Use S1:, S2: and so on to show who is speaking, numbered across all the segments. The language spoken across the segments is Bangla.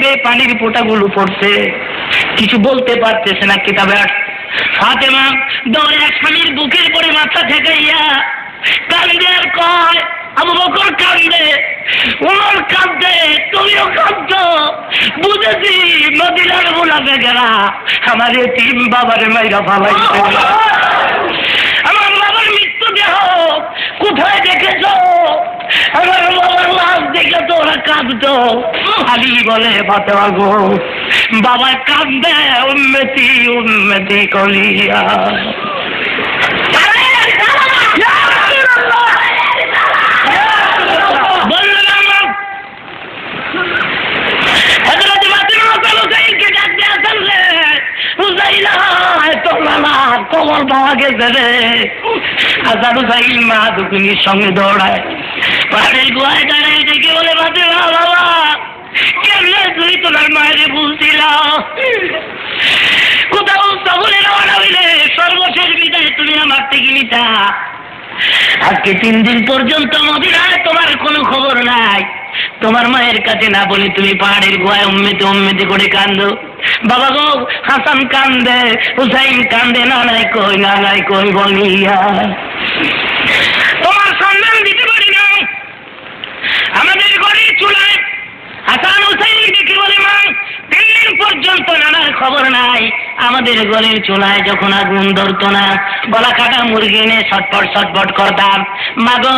S1: বেয়ে পানির ফোঁটাগুলো পড়ছে, কিছু বলতে পারতেছে না। কিতাবে ফাতেমা দৌড়ে স্বামীর বুকের পরে মাথা ঠেকাইয়া কান্দে আর কয়, আবু বকর কান্দে, ওমর কান্দে, তুমিও কাঁদছো, বুঝেছি মদিনার মুনাফিকেরা আমার এতিম বাবারে মাইরা ফালাইছে। আমার বাবার মৃত্যুদেহ কোথায় দেখেছো? আমার বাবার লাশ দেখে তো ওরা কাঁদতো। আলী বলে, ফাতেমা গো, বাবা কান্দে উম্মতি উম্মতি কলিয়া। কবর পাওয়া গেছে রে। হাসান হুসাইন মা দুকুনির সঙ্গে দৌড়ায়, পাহাড়ের গুহায় দাঁড়ায় দেখে বলে, ফাতেমা বাবা কেমনে তুই তোমার মায়েরে ভুলছিল? কোথাও সফরে রওনা হইলে সর্বশেষ বিদায় তুমি আমার থেকে নিতা। আজকে 3 দিন পর্যন্ত মদিনায় তোমার কোনো খবর নাই। তোমার মায়ের কাছে না বলে তুমি পাহাড়ের গুহায় উম্মতি উম্মতি করে কান্দো। বাবা গো, হাসান কান্দে, হুসাইন কান্দে, নানাই কই বলিয়া তোমার সন্ধান দিতে পারি না। আমাদের ঘরের চুলায় হাসান হুসাইন দেখে বলে, মা 3 দিন পর্যন্ত নানার খবর নাই। আমাদের ঘরের চুলায় যখন আগুন ধরতো না, গলা কাটা মুরগি এনে ছটপট করতাম। মাগো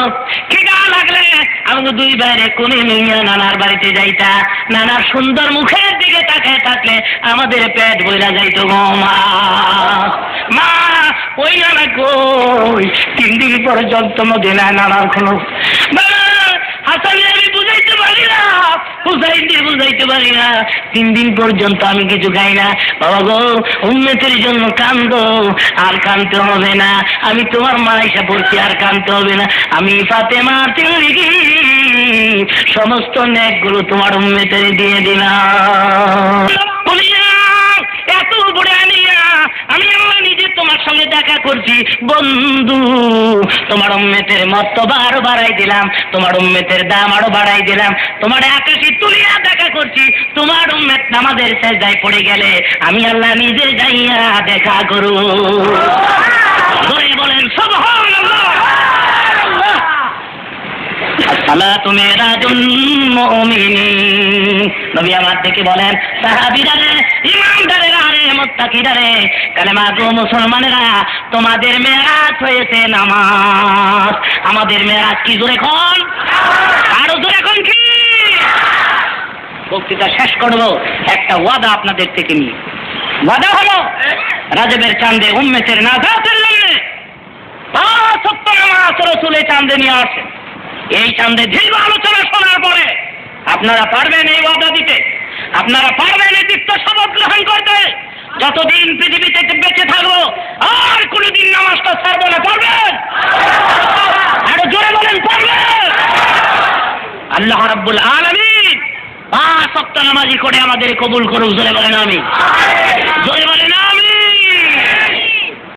S1: খিদা লাগলে আমাকে 2 বাইরে কোণে নিয়ে নানার বাড়িতে যাইতা। নানার সুন্দর মুখের দিকে তাকায় থাকলে আমাদের পেট বইরা যাইতো গো মা। মা ওই নানা কই? 3 দিন পর্যন্ত মদিনায় নানার কোনো হাসানে আমি বুঝাইতে পারি না, হুসাইন দিয়ে বুঝাইতে পারি না। 3 দিন পর্যন্ত আমি কিছু খাই না। বাবা গো, উম্মতের জন্য কান্দো, আর কানতে হবে না। আমি তোমার মা এসে পড়ছি, আর কানতে হবে না। আমি ফাতেমা সমস্ত নেকগুলো তোমার উম্মতের দিয়ে দিলাম। এত বড় আনিয়া আমি আল্লাহ নিজে তোমার সঙ্গে দেখা করছি। বন্ধু, তোমার উম্মতের মর্তবা আরো বাড়াই দিলাম, তোমার উম্মতের দাম আরো বাড়াই দিলাম। তোমার আকাশে তুলিয়া দেখা করছি। তোমার উম্মত নামাজের সেজদায় পড়ে গেলে আমি আল্লাহ নিজে যাইয়া দেখা করু। বলেন সুবহানাল্লাহ। সালাতু মিরাজুল মুমিনিন। নবী আমার থেকে বলেন, সাহাবীরা রে, ইমানদারেরা রে, মুত্তাকিরা রে, কালেমা গো মুসলমানেরা, তোমাদের মেরাজ হয়েছে নামাজ। আমাদের মেরাজ কি? জোরে কোন, আরো জোরে কোন কি? বক্তৃতা শেষ করব একটা ওয়াদা আপনাদের থেকে নিয়ে। ওয়াদা হলো রাজবের চাঁদে উম্মতের নাজাতের জন্য 5 ওয়াক্ত নামাজ রাসূলের চাঁদে নিয়ে আসেন। এই চাঁদে দীর্ঘ আলোচনা শোনার পরে আপনারা পারবেন এই ওয়াদা দিতে? আপনারা পারবেন এই দীপ্ত শপথ গ্রহণ করতে? যতদিন পৃথিবীতে বেঁচে থাকবো আর কোনদিন নামাজটা ছাড়বো না। পারবেন? আরো জোরে বলেন, পারবেন? আল্লাহ রাব্বুল আলামিন 5 ওয়াক্ত নামাজি করে আমাদের কবুল করুক। জোরে বলেন আমিন। জোরে বলেন